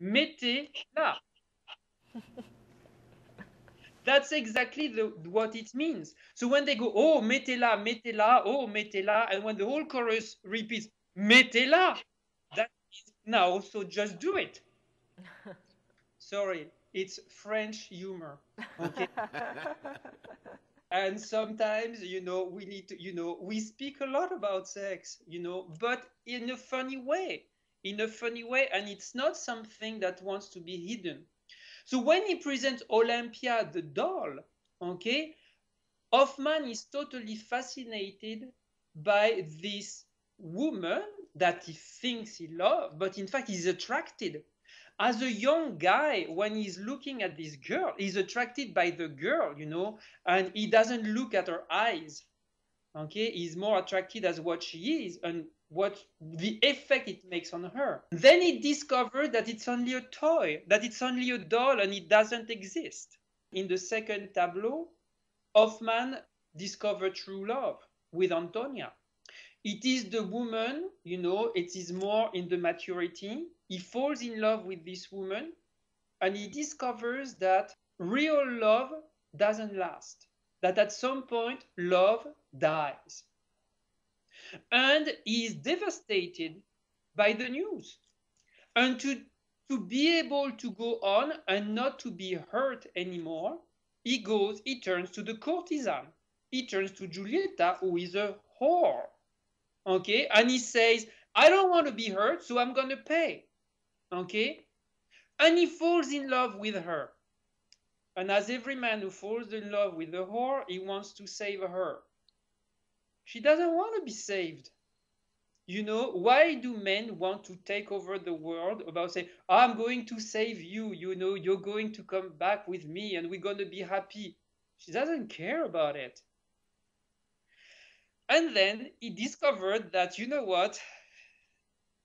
Mettez-la. That's exactly what it means. So when they go, oh, mettez-la, mettez-la, oh, mettez-la, and when the whole chorus repeats, mettez-la, that is now, so just do it. Sorry, it's French humor, okay? And sometimes, we need to, we speak a lot about sex, but in a funny way, and it's not something that wants to be hidden. So when he presents Olympia, the doll, okay, Hoffmann is totally fascinated by this woman that he thinks he loves, but in fact he's attracted. As a young guy, when he's looking at this girl, he's attracted by the girl, and he doesn't look at her eyes. Okay, he's more attracted as what she is and what the effect it makes on her. Then he discovers that it's only a toy, that it's only a doll, and it doesn't exist. In the second tableau, Hoffmann discovered true love with Antonia. It is the woman, it is more in the maturity. He falls in love with this woman and he discovers that real love doesn't last, that at some point love dies. And he is devastated by the news. And to be able to go on and not to be hurt anymore, he turns to the courtesan. He turns to Giulietta, who is a whore. Okay, and he says, I don't want to be hurt, so I'm going to pay. Okay, and he falls in love with her. And as every man who falls in love with a whore, he wants to save her. She doesn't want to be saved. Why do men want to take over the world about saying, I'm going to save you, you're going to come back with me and we're going to be happy. She doesn't care about it. And then he discovered that,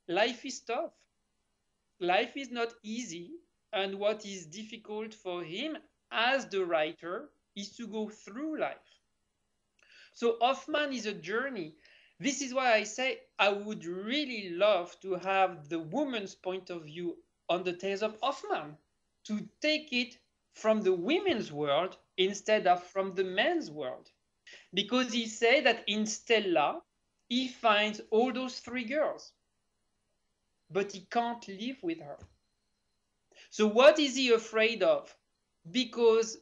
life is tough. Life is not easy. And what is difficult for him as the writer is to go through life. So Hoffmann is a journey. This is why I say I would really love to have the woman's point of view on the tales of Hoffmann, to take it from the women's world instead of from the men's world. Because he said that in Stella, he finds all those three girls, but he can't live with her. So what is he afraid of? Because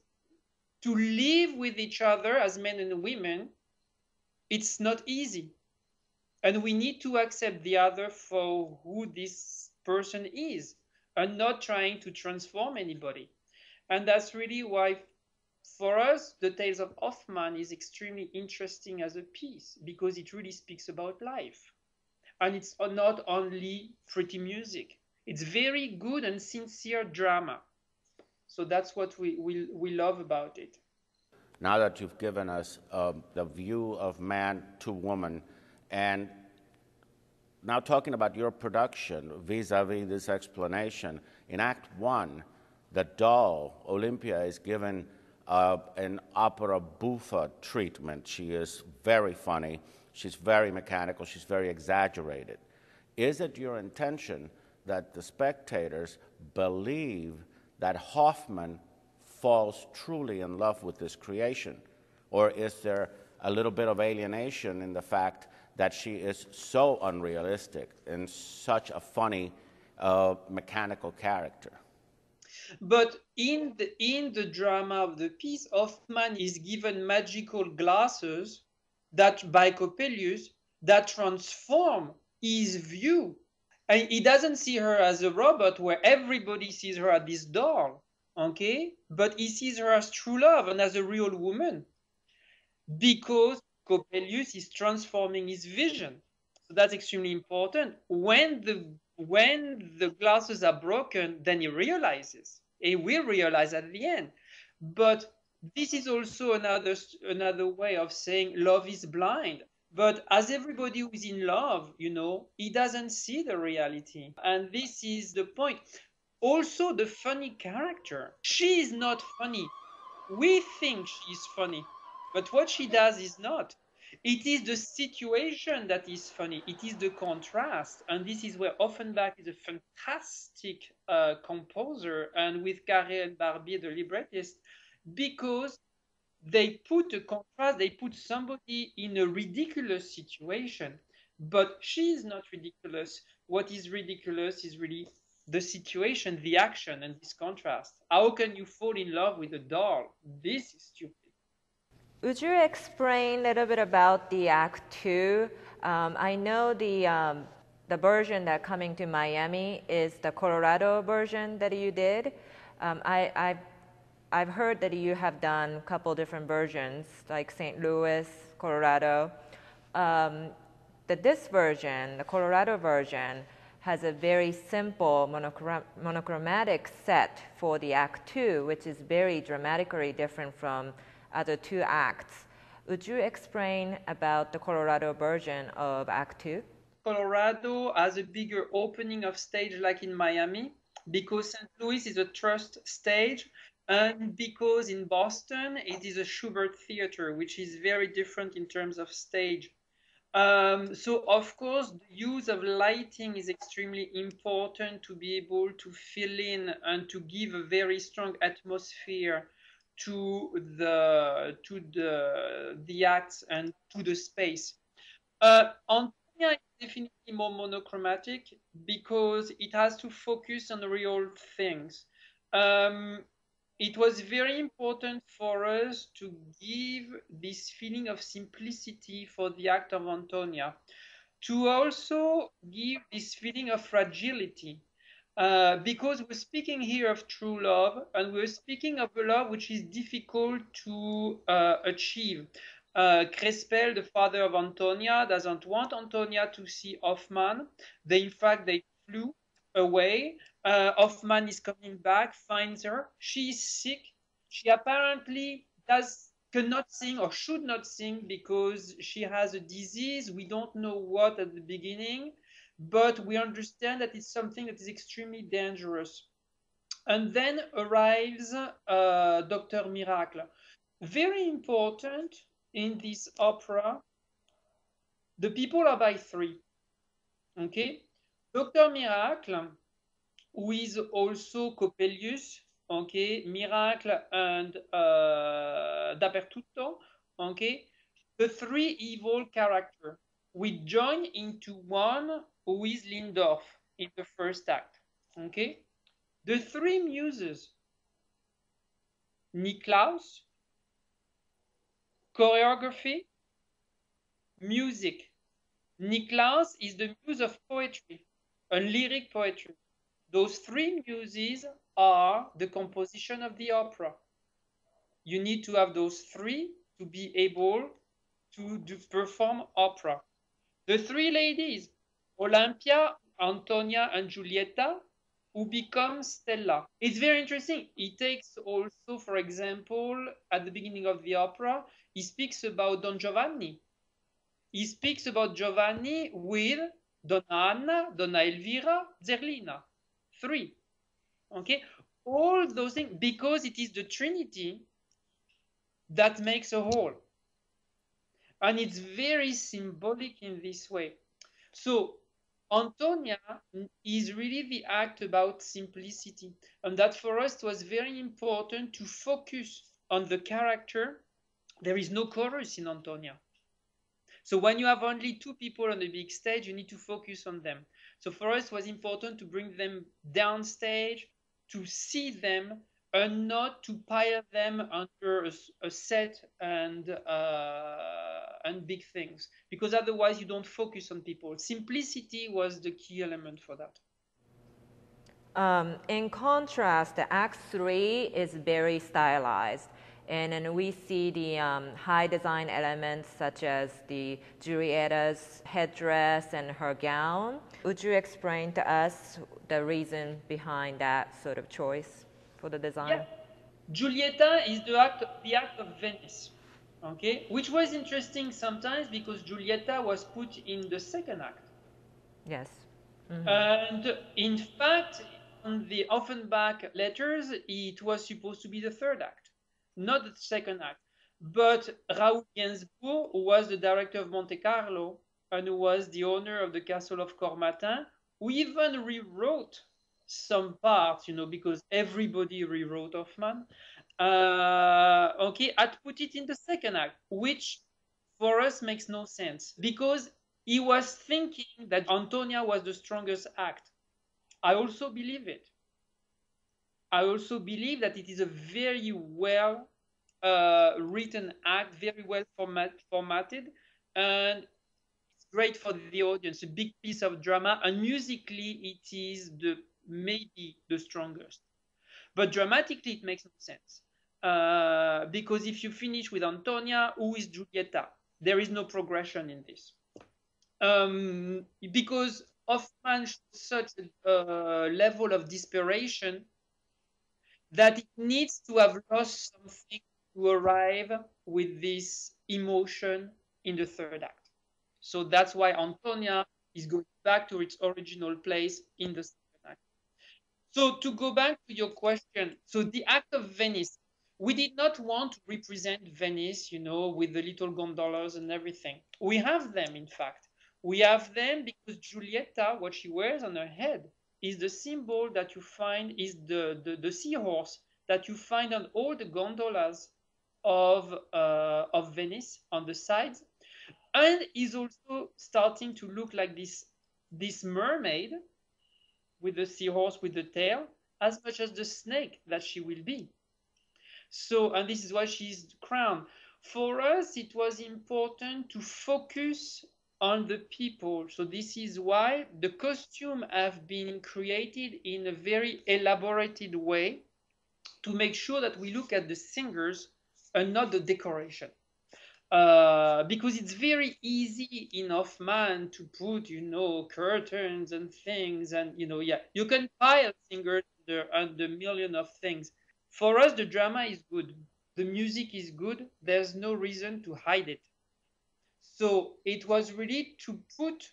to live with each other as men and women, it's not easy. And we need to accept the other for who this person is and not trying to transform anybody. And that's really why, for us, the Tales of Hoffmann is extremely interesting as a piece, because it really speaks about life. And it's not only pretty music. It's very good and sincere drama. So that's what we love about it. Now that you've given us the view of man to woman, and now talking about your production vis-a-vis this explanation, in Act 1, the doll, Olympia, is given an opera buffa treatment. She is very funny, she's very mechanical, she's very exaggerated. Is it your intention that the spectators believe that Hoffmann falls truly in love with this creation? Or is there a little bit of alienation in the fact that she is so unrealistic and such a funny mechanical character? But in the drama of the piece, Hoffmann is given magical glasses that by Coppelius that transform his view. And he doesn't see her as a robot where everybody sees her as this doll, okay? But he sees her as true love and as a real woman, because Coppelius is transforming his vision. So that's extremely important. When the glasses are broken, then he realizes. He will realize at the end. But this is also another way of saying love is blind. But as everybody who is in love, he doesn't see the reality. And this is the point. Also, the funny character. She is not funny. We think she's funny, but what she does is not. It is the situation that is funny. It is the contrast. And this is where Offenbach is a fantastic composer, and with Carré and Barbier, the librettist, because they put a contrast, they put somebody in a ridiculous situation, but she is not ridiculous. What is ridiculous is really the situation, the action, and this contrast. How can you fall in love with a doll? This is stupid. Would you explain a little bit about the Act Two? I know the version that coming to Miami is the Colorado version that you did. I've heard that you have done a couple different versions, like St. Louis, Colorado. That this version, the Colorado version, has a very simple monochromatic set for the Act Two, which is very dramatically different from other two acts. Would you explain about the Colorado version of Act Two? Colorado has a bigger opening of stage like in Miami, because St. Louis is a trust stage, and because in Boston it is a Schubert theater, which is very different in terms of stage. So of course, the use of lighting is extremely important to be able to fill in and to give a very strong atmosphere to the acts and to the space. Antonia is definitely more monochromatic because it has to focus on real things. It was very important for us to give this feeling of simplicity for the act of Antonia, to also give this feeling of fragility. Because we're speaking here of true love, and we're speaking of a love which is difficult to achieve. Crespel, the father of Antonia, doesn't want Antonia to see Hoffmann. In fact, they flew away. Hoffmann is coming back, finds her. She is sick. She apparently cannot sing or should not sing because she has a disease. We don't know what at the beginning, but we understand that it's something that is extremely dangerous. And then arrives Dr. Miracle. Very important in this opera, the people are by three. Okay? Dr. Miracle, who is also Coppelius, okay, Miracle and Dappertutto, okay, the three evil characters. We join into one who is Lindorf in the first act, okay? The three muses, Niklaus, choreography, music. Niklaus is the muse of poetry, and lyric poetry. Those three muses are the composition of the opera. You need to have those three to be able to perform opera. The three ladies, Olympia, Antonia, and Giulietta, who become Stella. It's very interesting. He takes also, for example, at the beginning of the opera, he speaks about Don Giovanni. He speaks about Giovanni with Donna Anna, Donna Elvira, Zerlina. Three. Okay? All those things, because it is the Trinity that makes a whole. And it's very symbolic in this way. So Antonia is really the act about simplicity. And that for us was very important to focus on the character. There is no chorus in Antonia. So when you have only two people on the big stage, you need to focus on them. So for us, it was important to bring them downstage, to see them, and not to pile them under a set and big things, because otherwise you don't focus on people. Simplicity was the key element for that. In contrast, the Act 3 is very stylized. And then we see the high design elements such as the Giulietta's headdress and her gown. Would you explain to us the reason behind that sort of choice for the design? Yeah. Giulietta is the act of Venice, okay? Which was interesting sometimes because Giulietta was put in the second act. Yes. Mm-hmm. And in fact, on the Offenbach letters, it was supposed to be the third act, not the second act. But Raoul Gainsbourg, who was the director of Monte Carlo and who was the owner of the castle of Cormatin, who even rewrote some parts, because everybody rewrote Hoffmann, had put it in the second act, which for us makes no sense because he was thinking that Antonia was the strongest act. I also believe it. I also believe that it is a very well written act, very well formatted, and it's great for the audience. A big piece of drama, and musically, it is maybe the strongest. But dramatically, it makes no sense because if you finish with Antonia, who is Giulietta? There is no progression in this because Hoffmann shows such a level of desperation that it needs to have lost something to arrive with this emotion in the third act. So that's why Antonia is going back to its original place in the second act. So to go back to your question, so the act of Venice, we did not want to represent Venice, with the little gondolas and everything. We have them, in fact. We have them because Giulietta, what she wears on her head, is the symbol that you find, is the seahorse that you find on all the gondolas of Venice on the sides, and is also starting to look like this mermaid with the seahorse with the tail, as much as the snake that she will be. So, and this is why she's crowned. For us, it was important to focus on the people. So this is why the costume have been created in a very elaborated way to make sure that we look at the singers and not the decoration. Because it's very easy in Hoffmann to put, curtains and things, and you can pile singers under million of things. For us, the drama is good, the music is good. There's no reason to hide it. So it was really to put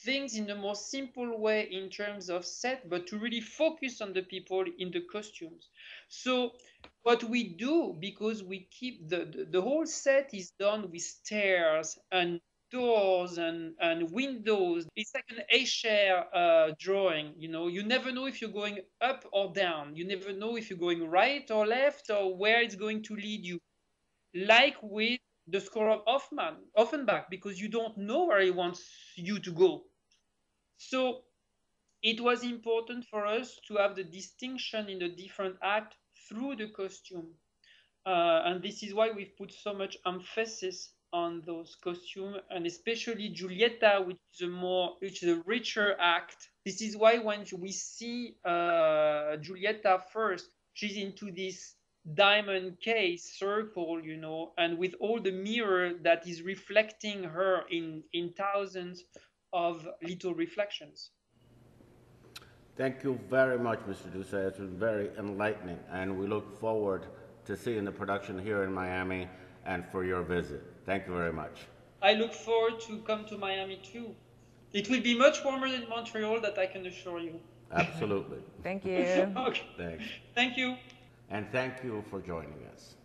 things in a more simple way in terms of set, but to really focus on the people in the costumes. So what we do, because we keep the whole set is done with stairs and doors and windows. It's like an Escher drawing, you never know if you're going up or down. You never know if you're going right or left or where it's going to lead you. Like with the score of Offenbach, because you don't know where he wants you to go. So it was important for us to have the distinction in the different acts through the costume. And this is why we've put so much emphasis on those costumes, and especially Giulietta, which is a richer act. This is why when we see Giulietta first, she's into this diamond case circle, and with all the mirror that is reflecting her in thousands of little reflections. Thank you very much, Mr. Doucet. It's been very enlightening, and we look forward to seeing the production here in Miami and for your visit. Thank you very much. I look forward to come to Miami too. It will be much warmer than Montreal, that I can assure you. Absolutely. Thank you. Okay. Thanks. Thank you. And thank you for joining us.